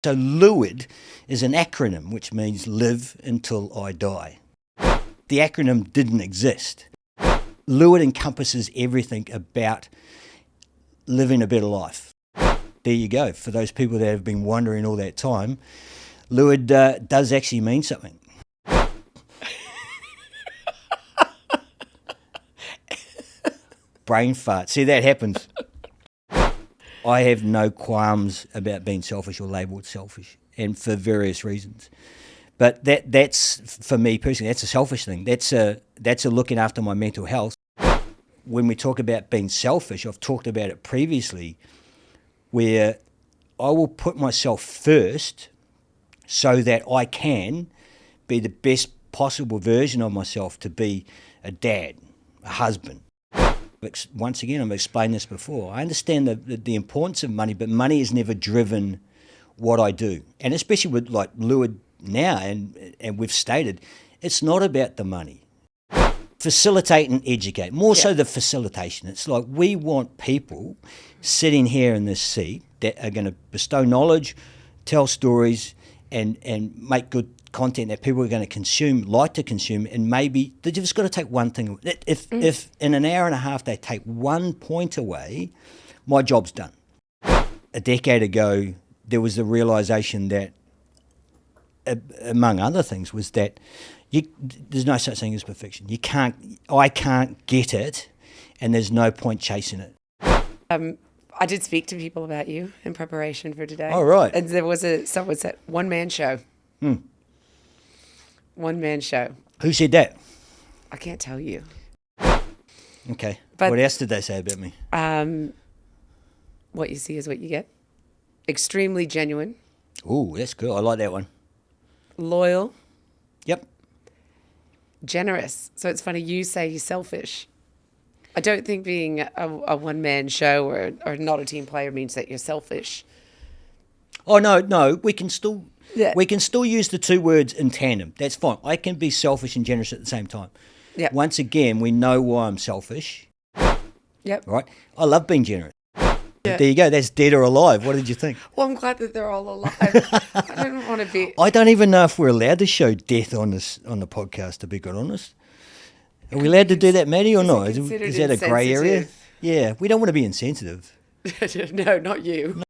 So LUID is an acronym which means live until I die. The acronym didn't exist. LUID encompasses everything about living a better life. There you go. For those people that have been wondering all that time, LUID does actually mean something. Brain fart. See, that happens. I have no qualms about being selfish or labelled selfish, and for various reasons. But that's, for me personally, that's a selfish thing. That's a looking after my mental health. When we talk about being selfish, I've talked about it previously, where I will put myself first so that I can be the best possible version of myself, to be a dad, a husband. Once again, I've explained this before. I understand the importance of money, but money has never driven what I do. And especially with like LUID now, and we've stated, it's not about the money. Facilitate and educate, more so the facilitation. It's like we want people sitting here in this seat that are going to bestow knowledge, tell stories, and make good content that people are going to consume, like to consume, and maybe they've just got to take one thing. If in an hour and a half they take 1 point away, my job's done. A decade ago, there was the realisation that, among other things, was that there's no such thing as perfection. I can't get it, and there's no point chasing it. I did speak to people about you in preparation for today. Oh, right. And there was someone said one-man show. One-man show. Who said that? I can't tell you. Okay. But, what else did they say about me? What you see is what you get. Extremely genuine. Ooh, that's good. I like that one. Loyal. Yep. Generous. So it's funny you say you're selfish. I don't think being a one-man show or not a team player means that you're selfish. Oh, no. We can still use the two words in tandem. That's fine. I can be selfish and generous at the same time. Yep. Once again, we know why I'm selfish. Yep. Right? I love being generous. Yeah. There you go. That's dead or alive. What did you think? Well, I'm glad that they're all alive. I don't want to be... I don't even know if we're allowed to show death on the podcast, to be quite honest. Are we allowed to do that, Maddie, or not? Is that a grey area? Yeah, we don't want to be insensitive. No, not you.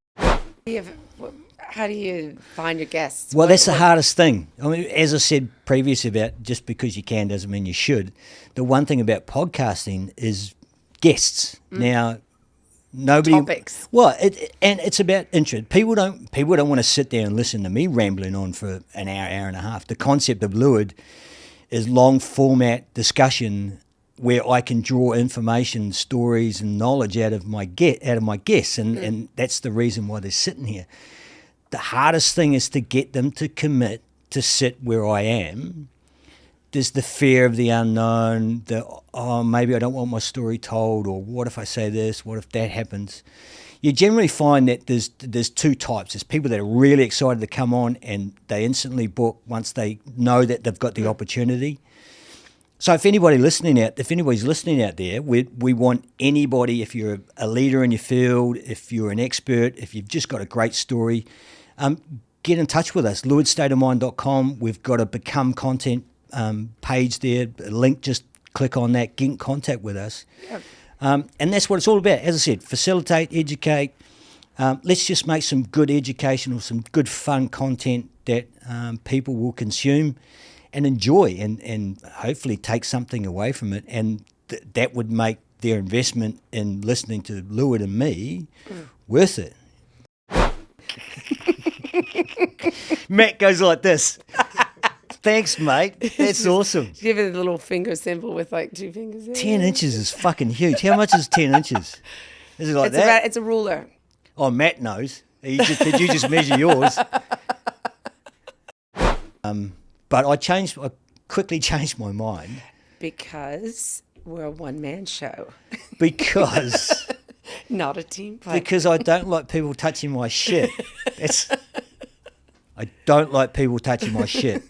How do you find your guests? Well, that's the hardest thing. I mean, as I said previously about just because you can doesn't mean you should. The one thing about podcasting is guests. Now, nobody... Topics. Well, it's about interest. People don't want to sit there and listen to me rambling on for an hour and a half. The concept of LUID is long format discussion where I can draw information, stories, and knowledge out of my guests, and that's the reason why they're sitting here. The hardest thing is to get them to commit to sit where I am. There's the fear of the unknown, maybe I don't want my story told, or what if I say this, what if that happens? You generally find that there's two types. There's people that are really excited to come on and they instantly book once they know that they've got the opportunity. So if anybody's listening out there, we want anybody, if you're a leader in your field, if you're an expert, if you've just got a great story, get in touch with us, LUIDStateofMind.com. We've got a Become Content page there, a link, just click on that, get in contact with us. Yep. And that's what it's all about. As I said, facilitate, educate. Let's just make some good educational, some good fun content that people will consume and enjoy, and hopefully take something away from it. And that would make their investment in listening to LUID and me worth it. Matt goes like this. Thanks, mate. That's awesome. Give it a little finger symbol with like two fingers in. 10 inches is fucking huge. How much is 10 inches? Is it like that? It's a ruler. Oh, Matt knows. Did you just measure yours? But I quickly changed my mind. Because we're a one-man show. Because... Not a team player. Because I don't like people touching my shit. I don't like people touching my shit.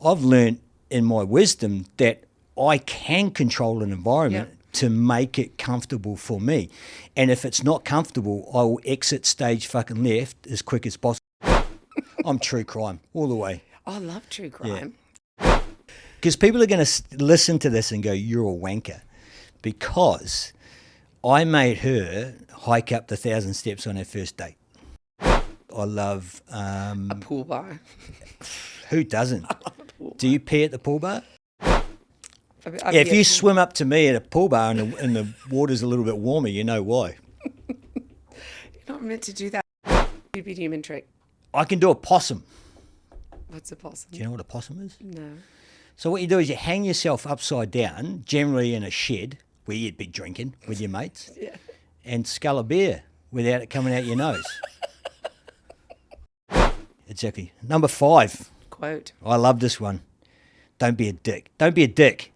I've learned in my wisdom that I can control an environment to make it comfortable for me. And if it's not comfortable, I will exit stage fucking left as quick as possible. I'm true crime all the way. Oh, I love true crime. Because people are going to listen to this and go, you're a wanker. Because I made her hike up the 1,000 steps on her first date. I love... A pool bar. Who doesn't? Do you pee at the pool bar? I've If yet you to- swim up to me at a pool bar and the water's a little bit warmer, you know why. You're not meant to do that. Stupid human trick. I can do a possum. What's a possum? Do you know what a possum is? No. So what you do is you hang yourself upside down, generally in a shed where you'd be drinking with your mates, Yeah. and scull a beer without it coming out your nose. Exactly. Number 5. Quote. I love this one. Don't be a dick. Don't be a dick.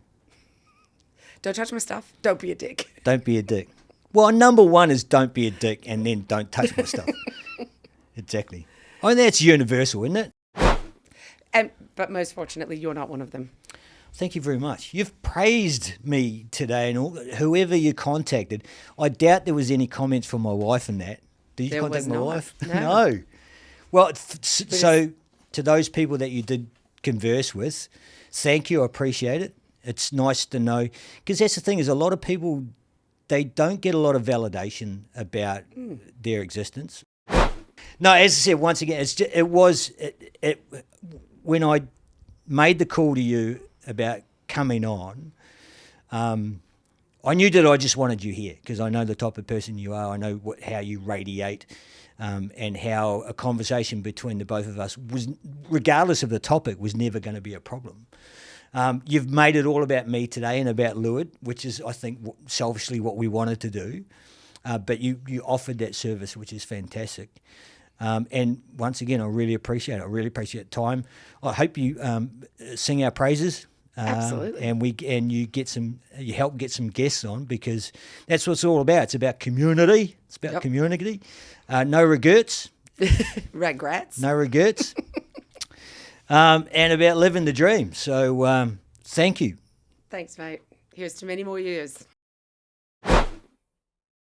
Don't touch my stuff. Don't be a dick. Don't be a dick. Well, number 1 is don't be a dick, and then don't touch my stuff. Exactly. I mean, that's universal, isn't it? But most fortunately, you're not one of them. Thank you very much. You've praised me today, and whoever you contacted. I doubt there was any comments from my wife in that. Did you There contact was my not. wife? No. Well, so to those people that you did converse with, thank you. I appreciate it. It's nice to know, because that's the thing, is a lot of people, they don't get a lot of validation about their existence. No, as I said, once again, when I made the call to you about coming on, I knew that I just wanted you here because I know the type of person you are. I know how you radiate, and how a conversation between the both of us was, regardless of the topic, was never going to be a problem. You've made it all about me today and about LUID, which is, I think, selfishly what we wanted to do. But you offered that service, which is fantastic. And once again, I really appreciate it. I really appreciate time. I hope you sing our praises. Absolutely. And you help get some guests on, because that's what it's all about. It's about community. It's about community. No regrets. Regrets. No regrets. And about living the dream. So thank you. Thanks, mate. Here's to many more years.